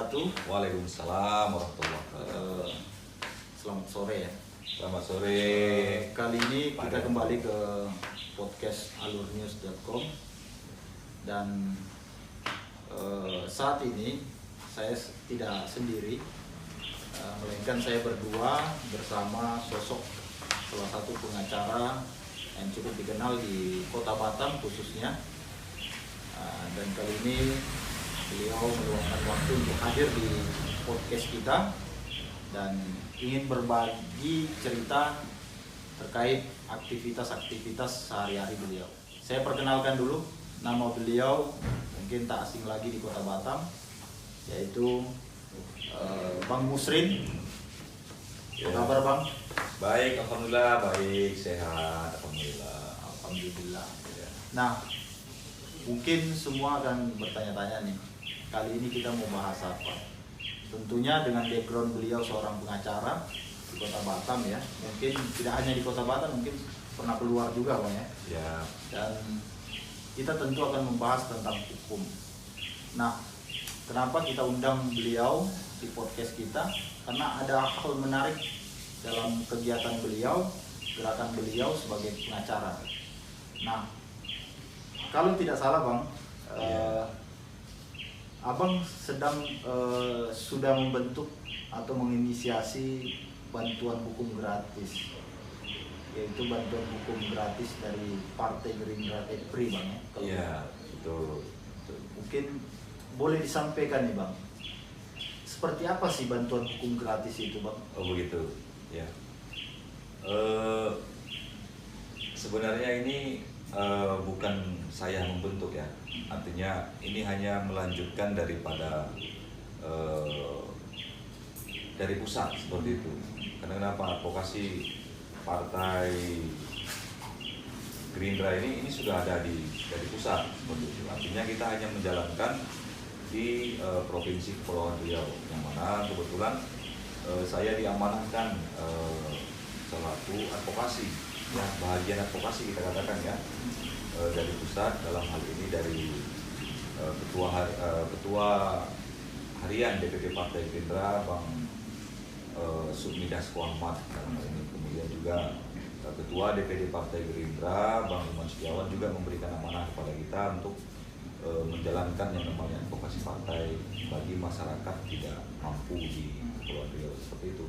wabarakatuh. Waalaikumsalam warahmatullahi wabarakatuh. Selamat sore ya. Selamat sore. Kali ini kita kembali ke podcast alurnews.com dan saat ini saya tidak sendiri, melainkan saya berdua bersama sosok salah satu pengacara yang cukup dikenal di Kota Batam khususnya. Dan kali ini beliau meluangkan waktu untuk hadir di podcast kita dan ingin berbagi cerita terkait aktivitas-aktivitas sehari-hari beliau. Saya perkenalkan dulu, nama beliau mungkin tak asing lagi di Kota Batam, yaitu Bang Musrin. Apa kabar Bang? Baik, alhamdulillah, baik, sehat, alhamdulillah. Alhamdulillah. Nah, mungkin semua akan bertanya-tanya nih, kali ini kita mau bahas apa? Tentunya dengan background beliau seorang pengacara di Kota Batam ya, mungkin tidak hanya di Kota Batam, mungkin pernah keluar juga Bang ya. Ya. Dan kita tentu akan membahas tentang hukum. Nah, kenapa kita undang beliau di podcast kita? Karena ada hal menarik dalam kegiatan beliau, gerakan beliau sebagai pengacara. Nah, kalau tidak salah Bang, Abang sedang sudah membentuk atau menginisiasi bantuan hukum gratis, yaitu bantuan hukum gratis dari Partai Gerindra EPRI Bang ya? Iya, betul. Mungkin boleh disampaikan nih Bang, seperti apa sih bantuan hukum gratis itu Bang? Oh begitu, ya. Sebenarnya ini bukan saya membentuk ya, artinya ini hanya melanjutkan daripada dari pusat seperti itu. Karena kenapa advokasi Partai Gerindra ini sudah ada dari pusat seperti itu. Artinya kita hanya menjalankan di provinsi Kepulauan Riau, yang mana kebetulan saya diamanahkan selaku advokasi, ya bahagian advokasi kita katakan ya, dari pusat, dalam hal ini dari ketua harian DPP Partai Gerindra Bang Sukmi Dasko Ahmad dalam hal ini, kemudian juga ketua DPD Partai Gerindra Bang Iman Setiawan juga memberikan amanah kepada kita untuk menjalankan yang namanya advokasi partai bagi masyarakat tidak mampu di Kepulauan Riau, seperti itu.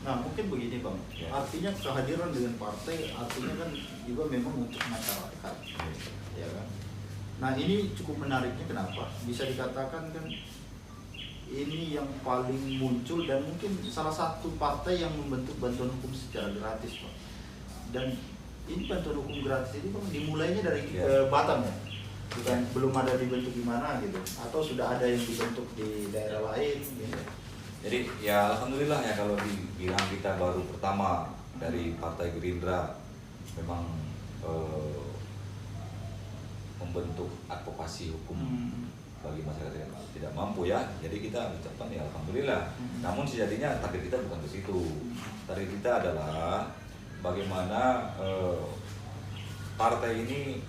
Nah mungkin begini Bang, Ya. artinya kehadiran dengan partai artinya kan juga memang untuk masyarakat, ya kan? Nah ini cukup menariknya, kenapa? Bisa dikatakan kan ini yang paling muncul dan mungkin salah satu partai yang membentuk bantuan hukum secara gratis Bang. Dan ini bantuan hukum gratis ini Bang dimulainya dari Batam ya? Bukan, belum ada dibentuk di mana gitu, atau sudah ada yang dibentuk di daerah lain gitu. Jadi ya alhamdulillah ya, kalau dibilang kita baru pertama dari Partai Gerindra memang membentuk advokasi hukum bagi masyarakat yang tidak mampu ya. Jadi kita ucapkan ya alhamdulillah. Namun sejatinya target kita bukan ke situ. Target kita adalah bagaimana partai ini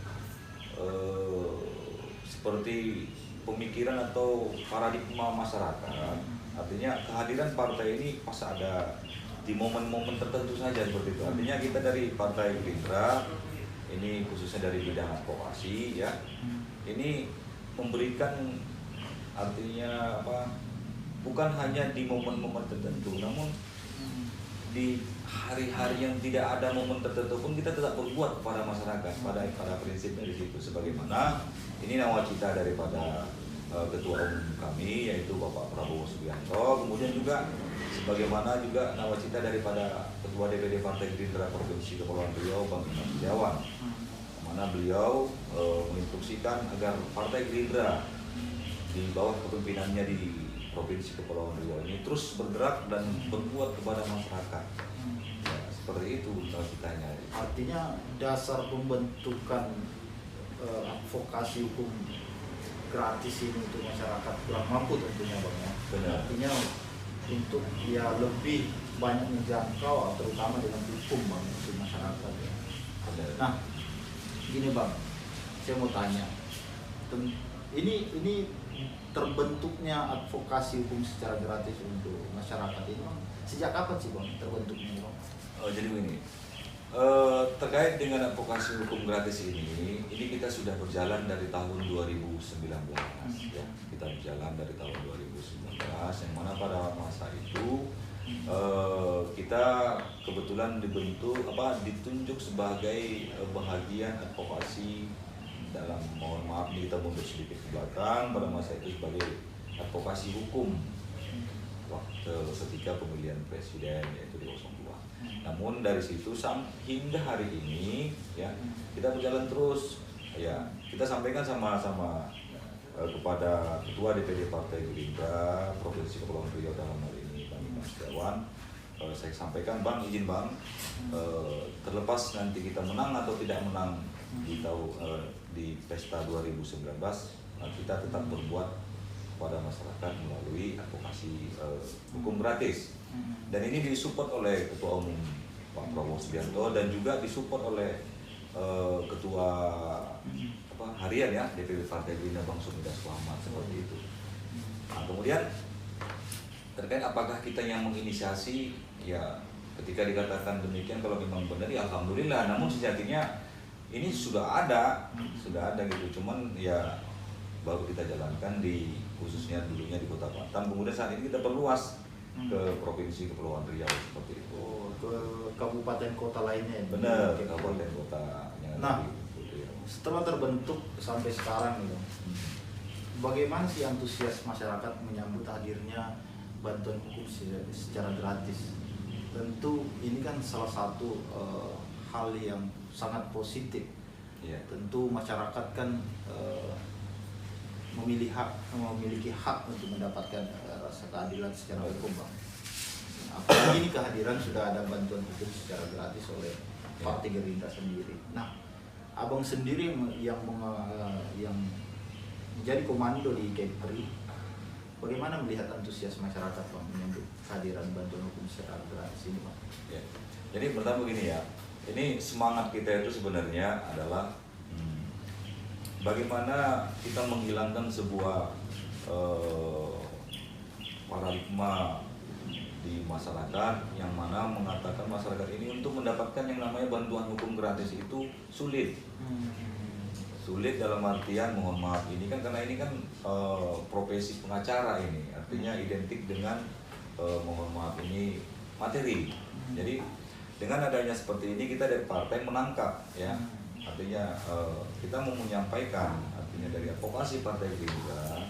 seperti pemikiran atau paradigma masyarakat. Artinya kehadiran partai ini pas ada di momen-momen tertentu saja seperti itu. Artinya kita dari Partai Gerindra ini khususnya dari bidang advokasi ya, ini memberikan artinya apa? Bukan hanya di momen-momen tertentu, namun di hari-hari yang tidak ada momen tertentu pun kita tetap berbuat kepada masyarakat, pada prinsipnya di situ. Sebagaimana ini nawacita daripada Ketua Umum kami yaitu Bapak Prabowo Subianto, kemudian juga sebagaimana juga nawacita daripada Ketua DPD Partai Gerindra Provinsi Kepulauan Riau Bang Iman Setiawan, mana beliau menginstruksikan agar Partai Gerindra di bawah kepemimpinannya di Provinsi Kepulauan Riau ini terus bergerak dan berbuat kepada masyarakat. Ya, seperti itu nawacitanya. Artinya dasar pembentukan advokasi hukum gratis ini untuk masyarakat kurang mampu tentunya Bang ya. Benar. Artinya untuk ya lebih banyak menjangkau terutama dengan hukum Bang untuk masyarakat ya. Benar. Nah, gini Bang, saya mau tanya, ini terbentuknya advokasi hukum secara gratis untuk masyarakat ini Bang, sejak kapan sih Bang terbentuknya Bang? Jadi begini, terkait dengan advokasi hukum gratis ini kita sudah berjalan dari tahun 2019 ya. Kita berjalan dari tahun 2019 yang mana pada masa itu kita kebetulan ditunjuk sebagai bahagian advokasi dalam, mohon maaf nih kita mundur sedikit ke belakang, pada masa itu sebagai advokasi hukum waktu ketika pemilihan presiden yaitu di 02. Namun dari situ hingga hari ini ya kita berjalan terus ya, kita sampaikan sama-sama kepada Ketua DPD Partai Gerindra Provinsi Kepulauan Riau dalam hal ini Bang Iman Setiawan, saya sampaikan Bang, izin Bang, terlepas nanti kita menang atau tidak menang di pesta 2019, kita tetap berbuat kepada masyarakat melalui advokasi hukum gratis. Dan ini disupport oleh Ketua Umum Pak Prabowo Subianto dan juga disupport oleh Ketua harian ya DPP Partai Gerindra Bang Sumidas Muhammad, seperti itu. Nah, kemudian terkait apakah kita yang menginisiasi, ya ketika dikatakan demikian kalau memang benar ya alhamdulillah, namun sejatinya ini sudah ada gitu, cuman ya baru kita jalankan khususnya dulunya di Kota Batam, kemudian saat ini kita perluas ke Provinsi Kepulauan Riau seperti itu. Oh, ke kabupaten kota lainnya. Benar, kabupaten kota yang nah, setelah terbentuk sampai sekarang nih, bagaimana sih antusias masyarakat menyambut hadirnya bantuan hukum secara gratis? Tentu ini kan salah satu hal yang sangat positif. Ya. Tentu masyarakat kan memiliki hak untuk mendapatkan rasa keadilan secara hukum Bang. Apalagi ini kehadiran sudah ada bantuan hukum secara gratis oleh Partai Gerindra sendiri. Nah, Abang sendiri yang menjadi komando di Kepri, bagaimana melihat antusias masyarakat Bang menyambut kehadiran bantuan hukum secara gratis ini Bang? Ya. Jadi pertama begini ya, ini semangat kita itu sebenarnya adalah bagaimana kita menghilangkan sebuah paradigma di masyarakat yang mana mengatakan masyarakat ini untuk mendapatkan yang namanya bantuan hukum gratis itu sulit. Sulit dalam artian, mohon maaf, ini kan karena ini kan profesi pengacara, ini artinya identik dengan mohon maaf ini materi. Jadi dengan adanya seperti ini kita dari partai menangkap ya, artinya kita mau menyampaikan, artinya dari advokasi Partai Gerindra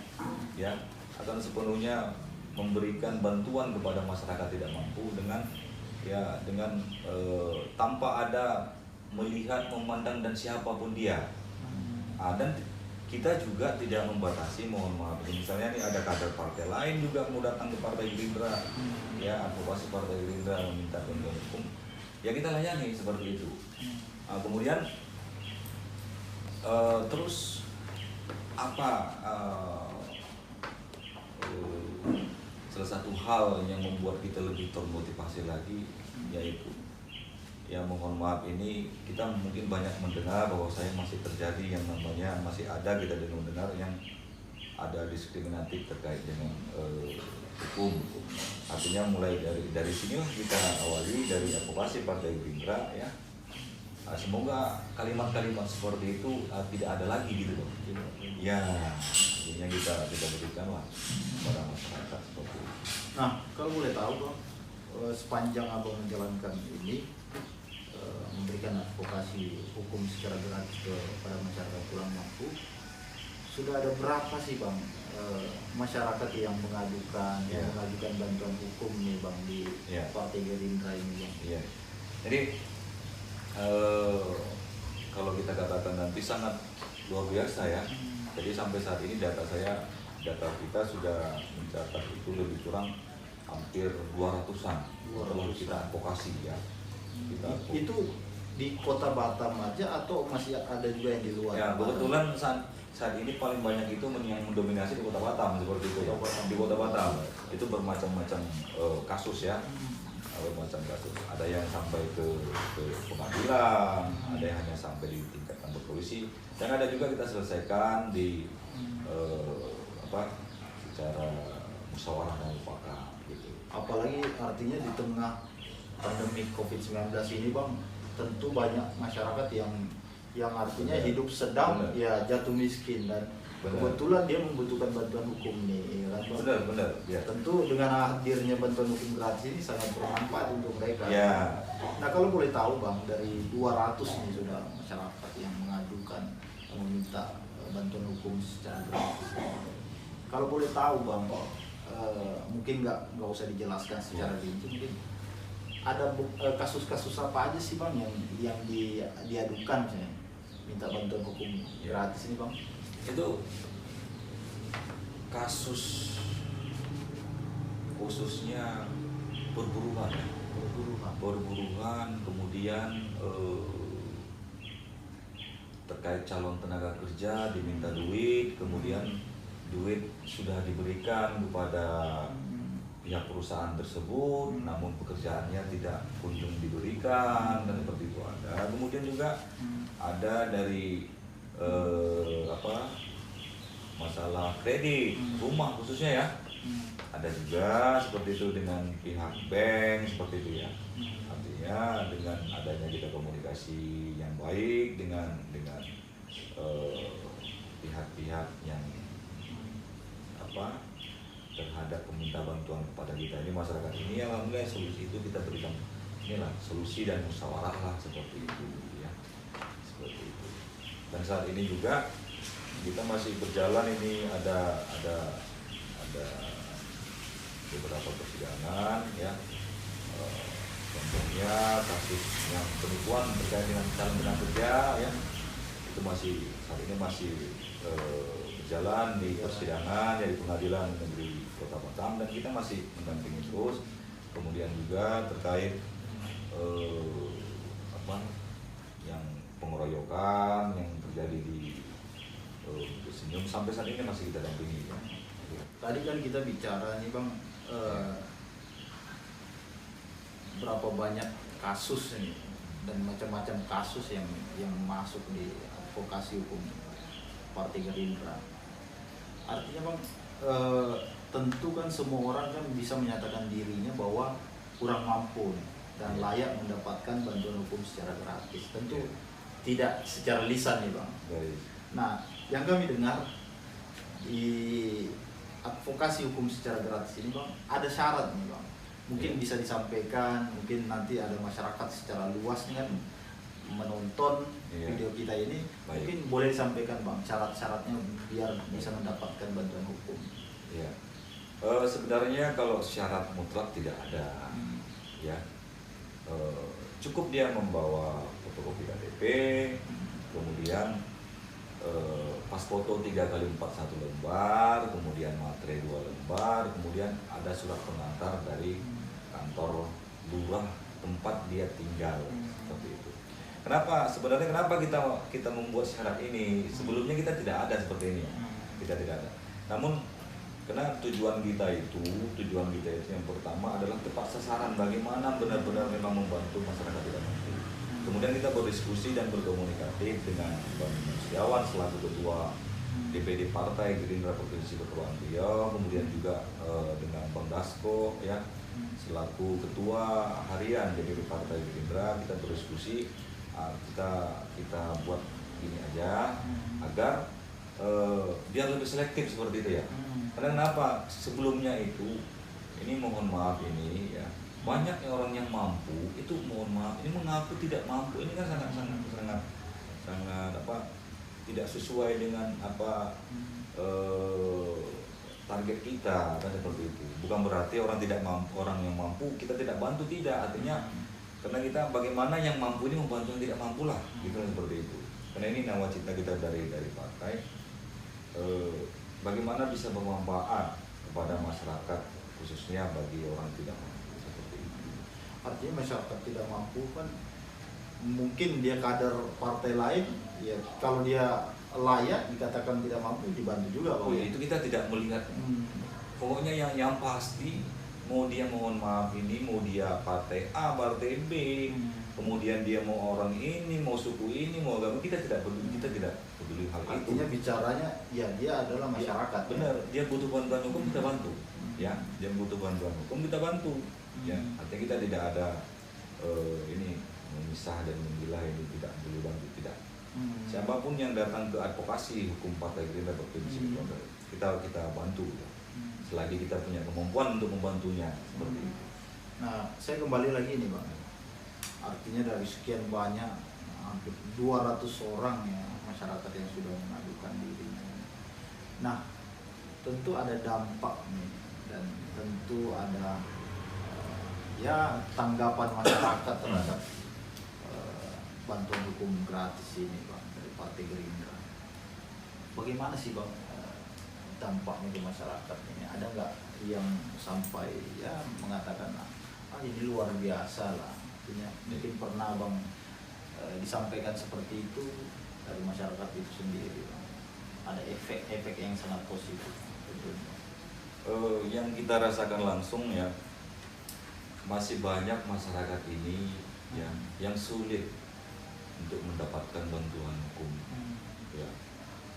ya akan sepenuhnya memberikan bantuan kepada masyarakat tidak mampu dengan tanpa ada melihat, memandang dan siapapun dia. Dan kita juga tidak membatasi, mohon maaf, misalnya ini ada kader partai lain juga mau datang ke Partai Gerindra ya, advokasi Partai Gerindra meminta bantuan hukum ya kita layani seperti itu. Kemudian terus salah satu hal yang membuat kita lebih termotivasi lagi yaitu ya mohon maaf ini kita mungkin banyak mendengar bahwa saya masih terjadi yang namanya masih ada kita dengar yang ada diskriminatif terkait dengan hukum. Artinya mulai dari sinilah kita awali dari advokasi Partai Gerindra ya. Semoga kalimat-kalimat seperti itu tidak ada lagi gitu loh. Ya, yang kita berikan lah kepada masyarakat seperti itu. Nah, kalau boleh tahu Bang, sepanjang Abang menjalankan ini memberikan advokasi hukum secara gratis kepada masyarakat kurang mampu, sudah ada berapa sih Bang masyarakat yang mengajukan bantuan hukum nih Bang di Partai Gerindra ini Bang? Iya. Jadi kalau kita katakan nanti sangat luar biasa ya. Jadi sampai saat ini data kita sudah mencatat itu lebih kurang hampir 200-an kalau kita advokasi ya. Itu di Kota Batam aja atau masih ada juga yang di luar? Ya, kebetulan saat ini paling banyak itu yang mendominasi di Kota Batam seperti itu ya. Di Kota Batam itu bermacam-macam kasus ya. macam kasus. Ada yang sampai ke pengadilan, ada yang hanya sampai di tingkat kantor polisi, dan ada juga kita selesaikan di secara musyawarah dan mufakat gitu. Apalagi artinya di tengah pandemi COVID-19 ini Bang, tentu banyak masyarakat yang artinya hidup sedang ya jatuh miskin, dan kebetulan dia membutuhkan bantuan hukum nih, ya kan Bang? Benar ya. Tentu dengan hadirnya bantuan hukum gratis ini sangat bermanfaat untuk mereka ya. Nah kalau boleh tahu Bang, dari 200 ini sudah masyarakat yang mengajukan, yang meminta bantuan hukum secara gratis. Kalau boleh tahu Bang, mungkin nggak usah dijelaskan secara rinci, mungkin ada kasus-kasus apa aja sih Bang yang diadukan misalnya minta bantuan hukum gratis ini Bang? Itu kasus khususnya perburuan, kemudian terkait calon tenaga kerja diminta duit, kemudian duit sudah diberikan kepada pihak perusahaan tersebut, namun pekerjaannya tidak kunjung diberikan, dan seperti itu ada. Kemudian juga ada dari masalah kredit rumah khususnya ya, ada juga seperti itu dengan pihak bank seperti itu ya. Artinya dengan adanya kita komunikasi yang baik dengan pihak-pihak yang terhadap peminta bantuan kepada kita ini, masyarakat ini, alhamdulillah solusi itu kita berikan inilah solusi dan musyawarah lah seperti itu ya, seperti itu. Dan saat ini juga kita masih berjalan, ini ada beberapa persidangan ya, contohnya kasus yang penipuan terkait dengan calon tenaga kerja ya, itu saat ini masih berjalan di persidangan ya, di Pengadilan Negeri Kota Batam, dan kita masih mendampingi terus. Kemudian juga terkait yang pengeroyokan yang terjadi di Senyum, sampai saat ini masih kita dampingi ya. Tadi kan kita bicara nih Bang, berapa banyak kasus ini dan macam-macam kasus yang masuk di advokasi hukum Partai Gerindra. Artinya Bang, tentu kan semua orang kan bisa menyatakan dirinya bahwa kurang mampu dan layak mendapatkan bantuan hukum secara gratis. Tentu tidak secara lisan nih Bang. Nah, yang kami dengar di advokasi hukum secara gratis ini Bang, ada syarat nih Bang. Mungkin bisa disampaikan, mungkin nanti ada masyarakat secara luas kan menonton video kita ini. Mungkin boleh disampaikan Bang syarat-syaratnya biar bisa mendapatkan bantuan hukum. Ya. Sebenarnya kalau syarat mutlak tidak ada ya. Cukup dia membawa fotokopi KTP, kemudian pas foto 3x4 1 lembar, kemudian materai 2 lembar, kemudian ada surat pengantar dari kantor lurah tempat dia tinggal, seperti itu. Sebenarnya kenapa kita membuat syarat ini? Sebelumnya kita tidak ada seperti ini, kita tidak ada. Namun karena tujuan kita itu yang pertama adalah tepat sasaran, bagaimana benar-benar memang membantu masyarakat tidak mampu. Kemudian kita berdiskusi dan berkomunikatif dengan Bang Setiawan selaku Ketua DPD Partai Gerindra Provinsi Kepulauan Riau, kemudian juga dengan Bang Dasko ya selaku Ketua Harian DPD Partai Gerindra. Kita berdiskusi, kita buat ini aja agar biar lebih selektif seperti itu ya. Karena kenapa? Sebelumnya itu, ini mohon maaf ini ya, banyak orang yang mampu itu mohon maaf ini mengaku tidak mampu, ini kan sangat tidak sesuai dengan target kita kan, seperti itu. Bukan berarti orang yang mampu kita tidak bantu, tidak. Artinya karena kita bagaimana yang mampu ini membantu yang tidak mampu lah, gitu kan, seperti itu. Karena ini nawacita kita dari partai, bagaimana bisa bermanfaat kepada masyarakat khususnya bagi orang tidak mampu. Artinya masyarakat tidak mampu kan mungkin dia kader partai lain ya, kalau dia layak dikatakan tidak mampu dibantu juga Bang. Itu kita tidak melihat. Pokoknya yang pasti mau dia mohon maaf ini, mau dia partai A, partai B, kemudian dia mau orang ini, mau suku ini, mau agama, kita tidak peduli hal itu. Artinya bicaranya ya dia adalah masyarakat. Benar, dia butuh bantuan hukum, kita bantu. Ya, dia butuh bantuan hukum, kita bantu. Ya, artinya kita tidak ada ini memisah dan memilah, ini tidak boleh bantu, tidak. Siapapun yang datang ke advokasi hukum Partai Gerindra Provinsi kita bantu. Selagi kita punya kemampuan untuk membantunya seperti itu. Nah, saya kembali lagi nih Bang. Artinya dari sekian banyak, hampir 200 orang ya masyarakat yang sudah mengajukan dirinya. Nah, tentu ada dampak nih, dan tentu ada ya tanggapan masyarakat terhadap bantuan hukum gratis ini Bang dari Partai Gerindra. Bagaimana sih Bang dampaknya ke masyarakat ini? Ada nggak yang sampai ya mengatakan ini luar biasa lah, artinya mungkin pernah Bang disampaikan seperti itu dari masyarakat itu sendiri Bang. Ada efek-efek yang sangat positif tentunya. Yang kita rasakan langsung ya, masih banyak masyarakat ini yang sulit untuk mendapatkan bantuan hukum ya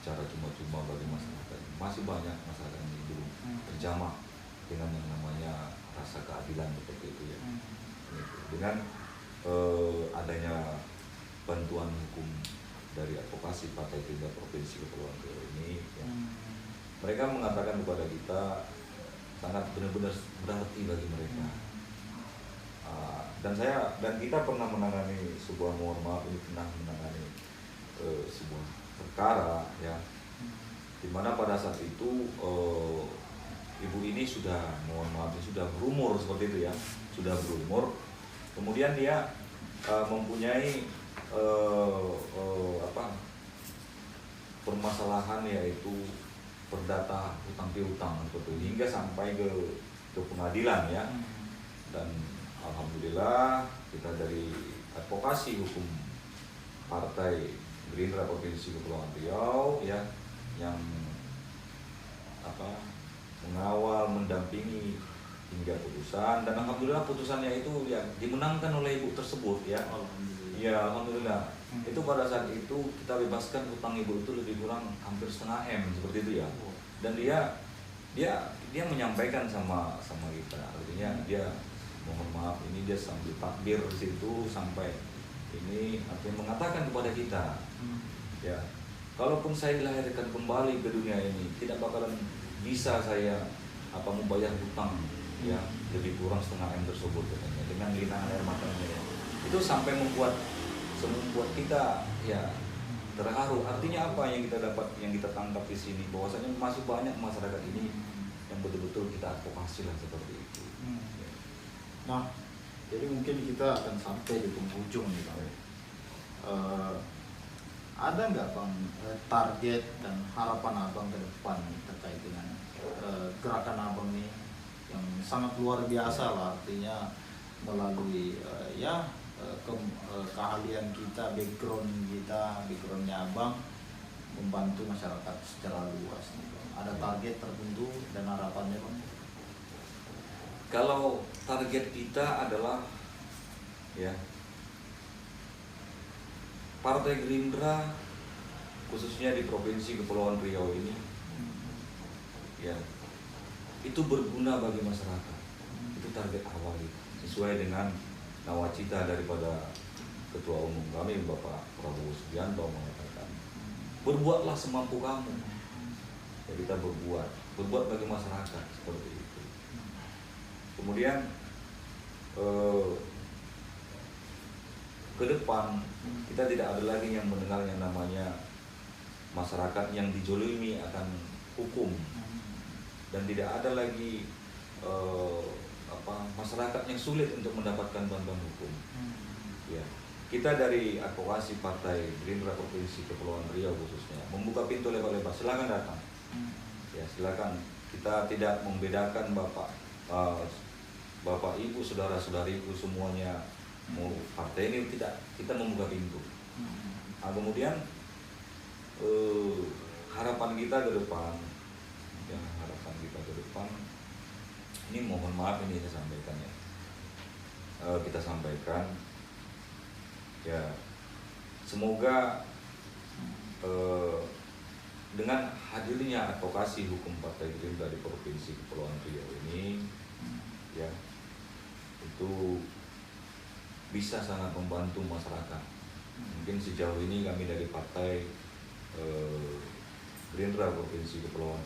secara cuma-cuma bagi masyarakat. Masih banyak masyarakat ini belum terjamah dengan yang namanya rasa keadilan seperti itu ya. Dengan adanya bantuan hukum dari advokasi Partai Gerindra Provinsi Kepulauan Riau ini ya, mereka mengatakan kepada kita sangat benar-benar berarti bagi mereka. Dan kita pernah menangani sebuah, mohon maaf ini pernah menangani sebuah perkara ya, dimana pada saat itu ibu ini sudah, mohon maaf, sudah berumur seperti itu ya, sudah berumur, kemudian dia mempunyai permasalahan yaitu perdata hutang piutang seperti itu, hingga sampai ke pengadilan ya. Dan alhamdulillah kita dari advokasi hukum Partai Gerindra Provinsi Kepulauan Riau ya, yang mengawal, mendampingi hingga putusan, dan alhamdulillah putusannya itu ya dimenangkan oleh ibu tersebut ya. Ya alhamdulillah. Itu pada saat itu kita bebaskan hutang ibu itu lebih kurang hampir setengah M seperti itu ya. Dan dia menyampaikan sama kita, artinya dia mohon maaf ini dia sambil takbir di situ, sampai ini artinya mengatakan kepada kita ya, kalaupun saya dilahirkan kembali ke dunia ini tidak bakalan bisa saya membayar hutang ya lebih kurang setengah M tersebut katanya, dengan linangan air matanya ya. Itu sampai membuat kita ya terharu. Artinya apa yang kita dapat, yang kita tangkap di sini, bahwasanya masih banyak masyarakat ini yang betul-betul kita advokasi lah seperti itu. Nah, jadi mungkin kita akan sampai di penghujung nih Bang. Ada nggak Bang target dan harapan Abang ke depan terkait dengan gerakan Abang ini yang sangat luar biasa lah, artinya melalui keahlian kita, backgroundnya Abang membantu masyarakat secara luas nih Bang. Ada target tertentu dan harapannya Bang? Kalau target kita adalah ya Partai Gerindra khususnya di Provinsi Kepulauan Riau ini ya itu berguna bagi masyarakat. Itu target awal kita, sesuai dengan nawacita daripada Ketua Umum kami Bapak Prabowo Subianto mengatakan, berbuatlah semampu kamu. Ya, kita berbuat bagi masyarakat seperti itu. Kemudian ke depan kita tidak ada lagi yang mendengar yang namanya masyarakat yang dijolimi akan hukum, dan tidak ada lagi masyarakat yang sulit untuk mendapatkan bantuan hukum. Ya, kita dari advokasi Partai Gerindra Provinsi Kepulauan Riau khususnya membuka pintu lebar-lebar, silakan datang. Ya silakan, kita tidak membedakan Bapak Ibu, saudara-saudariku semuanya mau partai ini, tidak, kita membuka pintu. Nah, kemudian harapan kita ke depan ini mohon maaf ini saya sampaikan ya. Kita sampaikan ya, semoga dengan hadirnya advokasi hukum Partai Gerindra di Provinsi Kepulauan Riau ini ya, itu bisa sangat membantu masyarakat. Mungkin sejauh ini kami dari Partai Gerindra Provinsi Kepulauan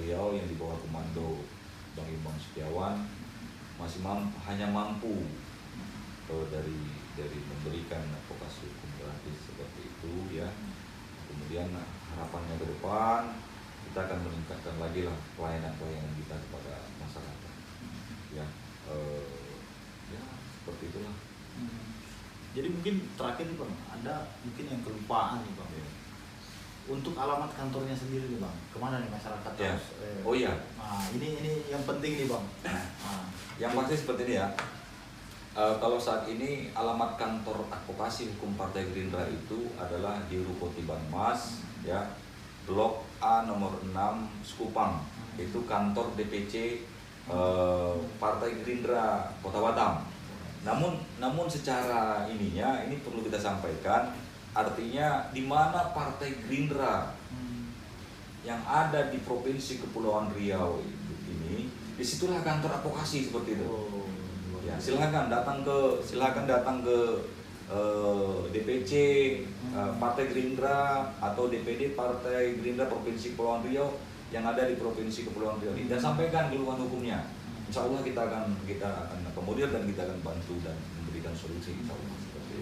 Riau yang di bawah komando Bang Imbang Setiawan masih hanya mampu dari memberikan advokasi hukum gratis seperti itu ya. Kemudian harapannya ke depan kita akan meningkatkan lagi lah pelayanan kita kepada masyarakat ya. Ya seperti itulah. Jadi mungkin terakhir nih Bang, ada mungkin yang kelupaan nih Bang. Ya. Untuk alamat kantornya sendiri nih Bang, kemana nih masyarakat Ya. harus? Oh iya. Nah ini yang penting nih Bang. Nah, Yang pasti seperti ini ya. Kalau saat ini alamat kantor advokasi hukum Partai Gerindra itu adalah di Ruko Tibanmas ya, Blok A nomor 6 Sekupang. Itu kantor DPC Partai Gerindra Kota Batam. Namun secara ininya ini perlu kita sampaikan, artinya di mana Partai Gerindra yang ada di Provinsi Kepulauan Riau ini, disitulah kantor advokasi seperti itu. Ya, silakan datang ke DPC Partai Gerindra atau DPD Partai Gerindra Provinsi Kepulauan Riau yang ada di Provinsi Kepulauan Riau ini dan sampaikan keluhan hukumnya. Insya Allah kita akan akomodir dan kita akan bantu dan memberikan solusi. Insya Allah.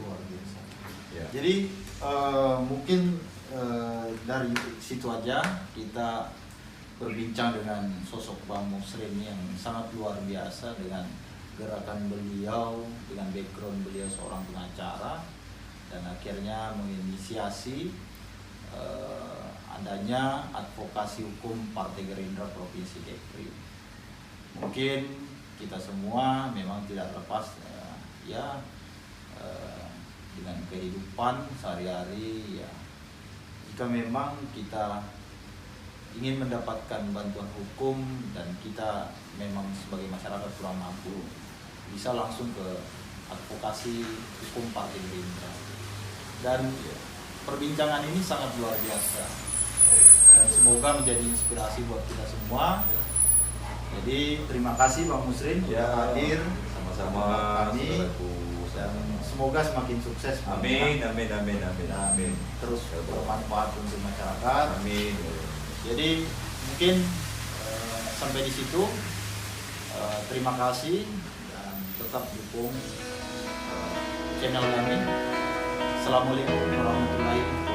luar biasa. Ya. Jadi mungkin dari situ aja kita berbincang dengan sosok Bang Musrin yang sangat luar biasa dengan gerakan beliau, dengan background beliau seorang pengacara dan akhirnya menginisiasi adanya advokasi hukum Partai Gerindra Provinsi Kepri. Mungkin kita semua memang tidak lepas dengan kehidupan sehari-hari ya. Jika memang kita ingin mendapatkan bantuan hukum dan kita memang sebagai masyarakat kurang mampu, bisa langsung ke advokasi hukum Partai Gerindra. Dan perbincangan ini sangat luar biasa dan semoga menjadi inspirasi buat kita semua. Jadi terima kasih Bang Musrin Ya, sudah hadir sama-sama kami dan semoga semakin sukses. Amin, amin, amin, amin, amin. Terus bermanfaat untuk masyarakat. Amin. Jadi mungkin sampai di situ. Terima kasih dan tetap dukung channel kami. Assalamualaikum warahmatullahi wabarakatuh.